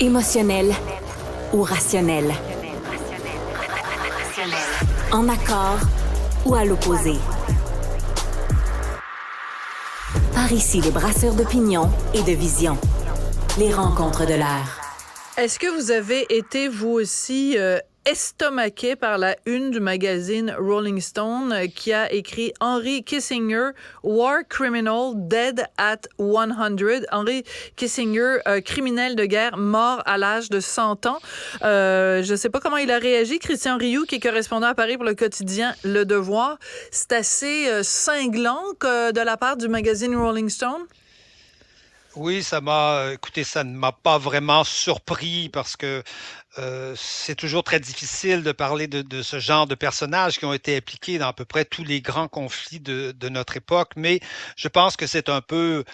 Émotionnel ou rationnel. En accord ou à l'opposé. Par ici, les brasseurs d'opinion et de vision. Les rencontres de l'air. Est-ce que vous avez été, vous aussi, estomaqué par la une du magazine Rolling Stone qui a écrit Henry Kissinger, War Criminal, Dead at 100. Henry Kissinger, criminel de guerre, mort à l'âge de 100 ans. Je ne sais pas comment il a réagi. Christian Rioux, qui est correspondant à Paris pour le quotidien Le Devoir, c'est assez cinglant de la part du magazine Rolling Stone. Oui, écoutez, ça ne m'a pas vraiment surpris parce que c'est toujours très difficile de parler de ce genre de personnages qui ont été impliqués dans à peu près tous les grands conflits de notre époque, mais je pense que c'est un peu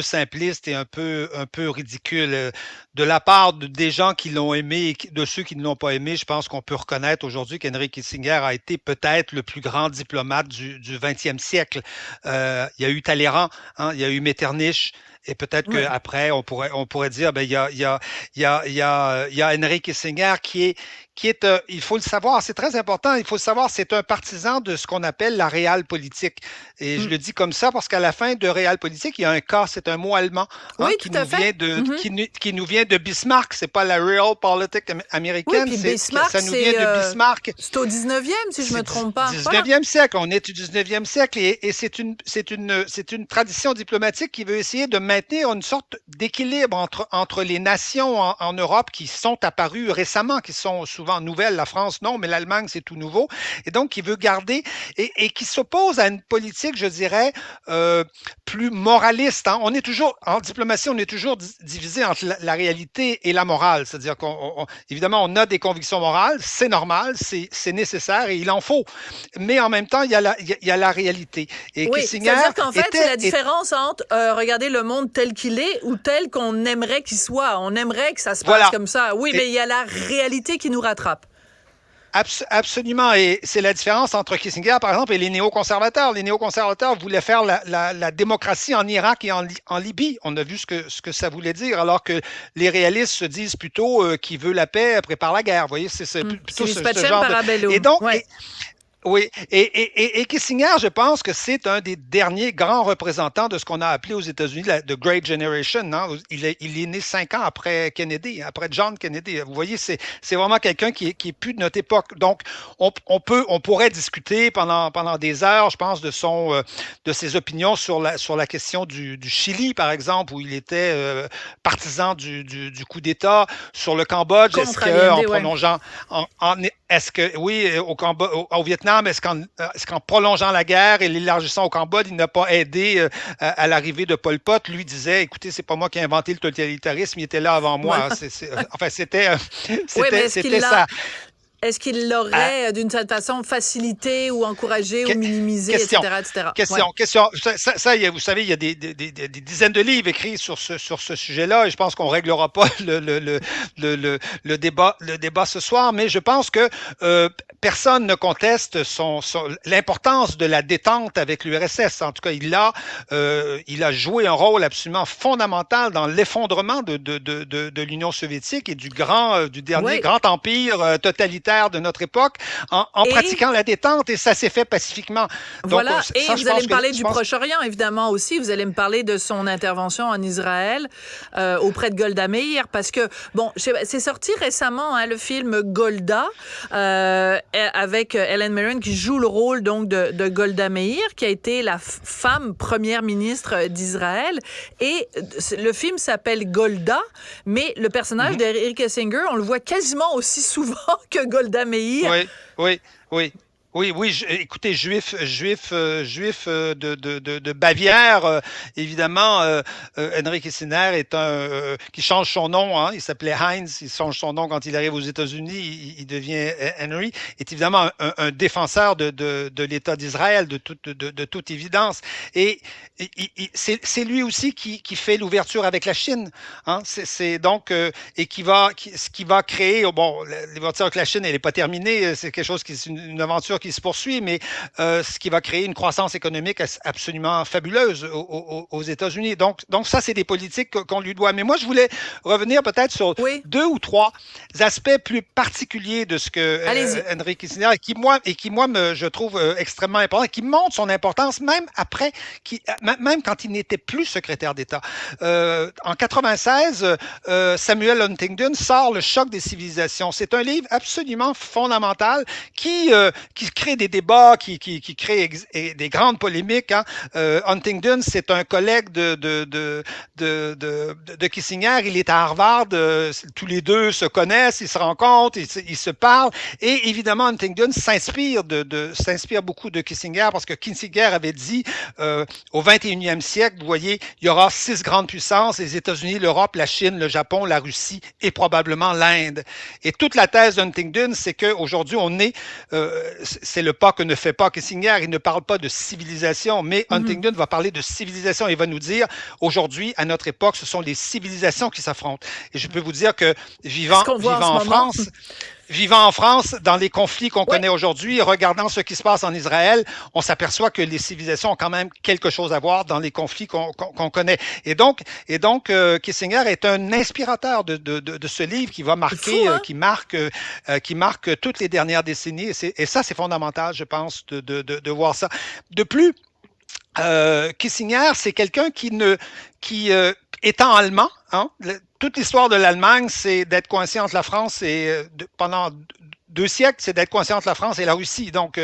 simpliste et un peu ridicule. De la part des gens qui l'ont aimé et de ceux qui ne l'ont pas aimé, je pense qu'on peut reconnaître aujourd'hui qu'Henry Kissinger a été peut-être le plus grand diplomate du 20e siècle. Il y a eu Talleyrand, hein, il y a eu Metternich. Et peut-être Ouais. qu'après, on pourrait dire, ben, il y a Henry Kissinger qui est il faut le savoir, c'est très important, il faut le savoir, c'est un partisan de ce qu'on appelle la réelle-politique. Et je le dis comme ça parce qu'à la fin de réelle-politique, il y a un K, c'est un mot allemand, hein, Oui, tout à fait. Mm-hmm. qui nous vient de Bismarck. C'est pas la realpolitik américaine, Oui, puis Bismarck, ça nous vient de Bismarck. c'est au 19e, si je me trompe pas. 19e siècle, on est au 19e siècle et c'est une tradition diplomatique qui veut essayer de maintenir une sorte d'équilibre entre les nations en Europe qui sont apparues récemment, qui sont souvent nouvelles. La France, non, mais l'Allemagne, c'est tout nouveau. Et donc, qui veut garder et qui s'oppose à une politique, je dirais, plus moraliste. Hein. On est toujours, en diplomatie, on est toujours divisé entre la réalité et la morale. C'est-à-dire qu'évidemment, on a des convictions morales, c'est normal, c'est nécessaire et il en faut. Mais en même temps, il y a la réalité. Et oui, Kissinger c'est-à-dire qu'en fait, c'est la différence entre regarder le monde tel qu'il est ou tel qu'on aimerait qu'il soit. On aimerait que ça se passe comme ça. Oui, mais il y a la réalité qui nous rattrape. Absolument. Et c'est la différence entre Kissinger, par exemple, et les néoconservateurs. Les néoconservateurs voulaient faire la démocratie en Irak et en Libye. On a vu ce que ça voulait dire, alors que les réalistes se disent plutôt qui veut la paix prépare la guerre. Vous voyez, c'est plutôt ce genre de... Et donc, ouais. Oui, et Kissinger, je pense que c'est un des derniers grands représentants de ce qu'on a appelé aux États-Unis The Great Generation. Hein? Il est né 5 ans après Kennedy, après John Kennedy. Vous voyez, c'est vraiment quelqu'un qui est plus de notre époque. Donc, on pourrait discuter pendant des heures, je pense, de ses opinions sur la question du Chili, par exemple, où il était partisan du coup d'État, sur le Cambodge. Est-ce qu'en prolongeant, est-ce que, oui, au Vietnam, est-ce qu'en prolongeant la guerre et l'élargissant au Cambodge, il n'a pas aidé à l'arrivée de Pol Pot? Lui disait, écoutez, c'est pas moi qui ai inventé le totalitarisme, il était là avant moi. Enfin, c'était ça. Est-ce qu'il l'aurait, d'une certaine façon, facilité ou encouragé ou minimisé, etc., etc.? Question. Ça, vous savez, il y a des dizaines de livres écrits sur ce sujet-là et je pense qu'on ne réglera pas le débat ce soir, mais je pense que personne ne conteste l'importance de la détente avec l'URSS. En tout cas, il a joué un rôle absolument fondamental dans l'effondrement de l'Union soviétique et du dernier grand empire totalitaire de notre époque en pratiquant la détente et ça s'est fait pacifiquement. Donc, voilà, et vous allez me parler du Proche-Orient, évidemment, aussi. Vous allez me parler de son intervention en Israël auprès de Golda Meir, parce que, bon, c'est sorti récemment, hein, le film Golda, avec Helen Mirren qui joue le rôle donc de Golda Meir, qui a été la femme première ministre d'Israël. Et le film s'appelle Golda, mais le personnage d'Henry Kissinger, on le voit quasiment aussi souvent que Golda Meir. Oui, écoutez, juif de Bavière, évidemment, Henry Kissinger est qui change son nom, hein, il s'appelait Heinz, il change son nom quand il arrive aux États-Unis, il devient Henry, est évidemment un défenseur de l'État d'Israël, de toute évidence, et c'est lui aussi qui fait l'ouverture avec la Chine, hein, c'est donc, et ce qui va créer, bon, l'ouverture avec la Chine, elle n'est pas terminée, c'est quelque chose c'est une aventure qui se poursuit, mais ce qui va créer une croissance économique absolument fabuleuse aux États-Unis. Donc ça, c'est des politiques qu'on lui doit. Mais moi, je voulais revenir peut-être sur deux ou trois aspects plus particuliers de ce que Henry Kissinger, qui moi, je trouve extrêmement important, qui montre son importance même après, même quand il n'était plus secrétaire d'État. En 96, Samuel Huntington sort Le choc des civilisations. C'est un livre absolument fondamental qui crée des débats, qui crée des grandes polémiques. Hein. Huntington, c'est un collègue de Kissinger. Il est à Harvard. Tous les deux se connaissent, ils se rencontrent, ils se parlent. Et évidemment, Huntington s'inspire beaucoup de Kissinger parce que Kissinger avait dit au 21e siècle, vous voyez, il y aura 6 grandes puissances, les États-Unis, l'Europe, la Chine, le Japon, la Russie et probablement l'Inde. Et toute la thèse d'Huntington, c'est qu'aujourd'hui, c'est le pas que ne fait pas Kissinger. Il ne parle pas de civilisation, mais Huntington va parler de civilisation. Il va nous dire, aujourd'hui, à notre époque, ce sont les civilisations qui s'affrontent. Et je peux vous dire que vivant en France, dans les conflits qu'on connaît aujourd'hui, regardant ce qui se passe en Israël, on s'aperçoit que les civilisations ont quand même quelque chose à voir dans les conflits qu'on connaît. Et donc, Kissinger est un inspirateur de ce livre qui va marquer, qui marque toutes les dernières décennies. Et ça, c'est fondamental, je pense, de voir ça. De plus, Kissinger, c'est quelqu'un qui étant allemand, hein, toute l'histoire de l'Allemagne, c'est d'être coincé entre la France et pendant 2 siècles, c'est d'être coincé entre la France et la Russie. Donc,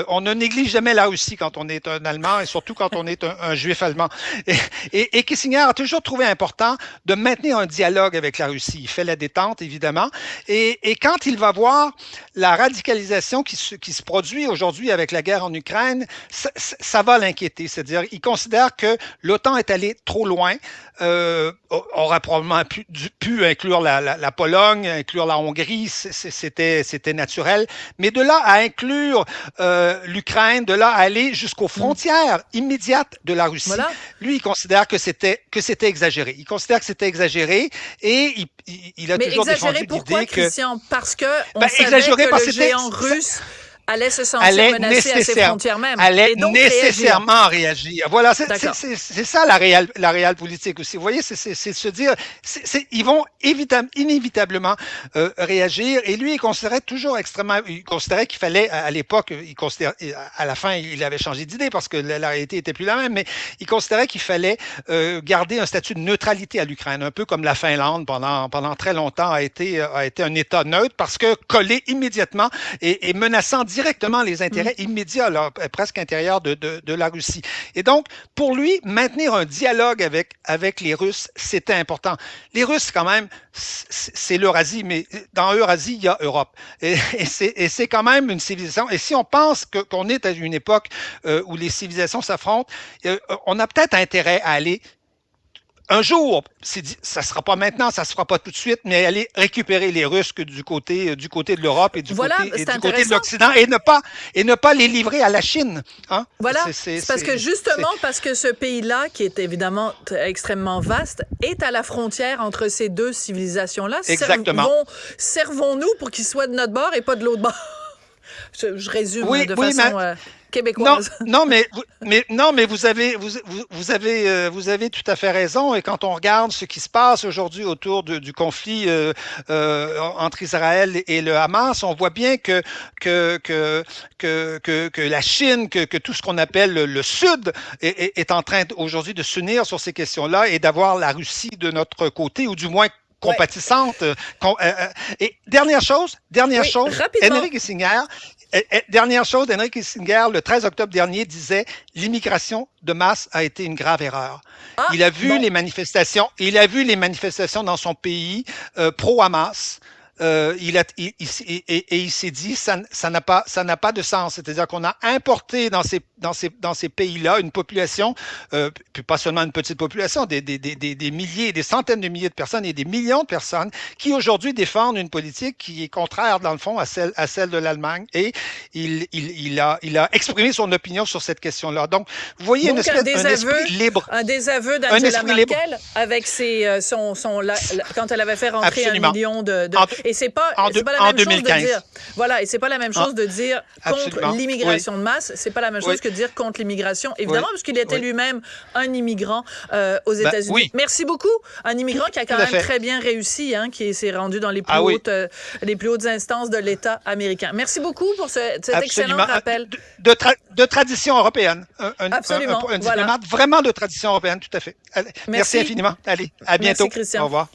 on ne néglige jamais la Russie quand on est un Allemand et surtout quand on est un Juif allemand. Et Kissinger a toujours trouvé important de maintenir un dialogue avec la Russie. Il fait la détente, évidemment. Et quand il va voir la radicalisation qui se produit aujourd'hui avec la guerre en Ukraine, ça va l'inquiéter. C'est-à-dire, il considère que l'OTAN est allé trop loin. Aurait probablement pu inclure la Pologne, inclure la Hongrie, c'était naturel. Mais de là à inclure l'Ukraine, de là à aller jusqu'aux frontières immédiates de la Russie, lui, il considère que c'était exagéré. Il considère que c'était exagéré et il a toujours défendu l'idée que... Mais exagéré pourquoi, Christian? Parce que on savait que le géant russe allait se sentir menacé à ses frontières même. Allait nécessairement réagir. Voilà, c'est ça la réelle politique aussi. Vous voyez, c'est se dire, ils vont inévitablement réagir. Et lui, il considérait qu'il fallait, à l'époque, à la fin, il avait changé d'idée parce que la réalité était plus la même, mais il considérait qu'il fallait garder un statut de neutralité à l'Ukraine, un peu comme la Finlande pendant très longtemps a été un État neutre parce que collé immédiatement et menaçant directement les intérêts immédiats, là, presque intérieurs de la Russie. Et donc, pour lui, maintenir un dialogue avec les Russes, c'était important. Les Russes, quand même, c'est l'Eurasie, mais dans Eurasie, il y a Europe. Et c'est quand même une civilisation. Et si on pense qu'on est à une époque où les civilisations s'affrontent, on a peut-être intérêt à aller un jour, ça ne sera pas maintenant, ça ne se fera pas tout de suite, mais aller récupérer les Russes du côté de l'Europe et du côté de l'Occident et ne pas les livrer à la Chine. Hein? Voilà, c'est parce que justement, parce que ce pays-là, qui est évidemment extrêmement vaste, est à la frontière entre ces deux civilisations-là. Exactement. Servons-nous pour qu'ils soient de notre bord et pas de l'autre bord. Je résume de façon... québécoise. Non, mais vous avez tout à fait raison. Et quand on regarde ce qui se passe aujourd'hui autour du conflit entre Israël et le Hamas, on voit bien que la Chine, que tout ce qu'on appelle le Sud est en train aujourd'hui de s'unir sur ces questions-là et d'avoir la Russie de notre côté, ou du moins compatissante. Et dernière chose, Henry Kissinger. Dernière chose, Henry Kissinger, le 13 octobre dernier, disait « L'immigration de masse a été une grave erreur ». Il a vu les manifestations dans son pays pro-Hamas. Il s'est dit ça n'a pas de sens. C'est-à-dire qu'on a importé dans ces pays-là une population, puis pas seulement une petite population, des milliers, des centaines de milliers de personnes et des millions de personnes qui aujourd'hui défendent une politique qui est contraire dans le fond à celle de l'Allemagne. Et il a exprimé son opinion sur cette question-là. Donc vous voyez un esprit libre, un désaveu d'Angela Merkel avec quand elle avait fait rentrer 1 million de Et c'est pas En la même chose 2015. de dire, voilà, et c'est pas la même chose de dire contre Absolument. l'immigration de masse. C'est pas la même chose que de dire contre l'immigration, évidemment, parce qu'il était lui-même un immigrant aux États-Unis. Oui. Merci beaucoup. Un immigrant qui a quand Tout à même fait. très bien réussi, hein, qui s'est rendu dans les plus hautes instances de l'État américain. Merci beaucoup pour cet excellent rappel. De tradition européenne. Absolument. Un diplomate vraiment de tradition européenne, tout à fait. Merci infiniment. Allez, à bientôt. Merci, Christian. Au revoir.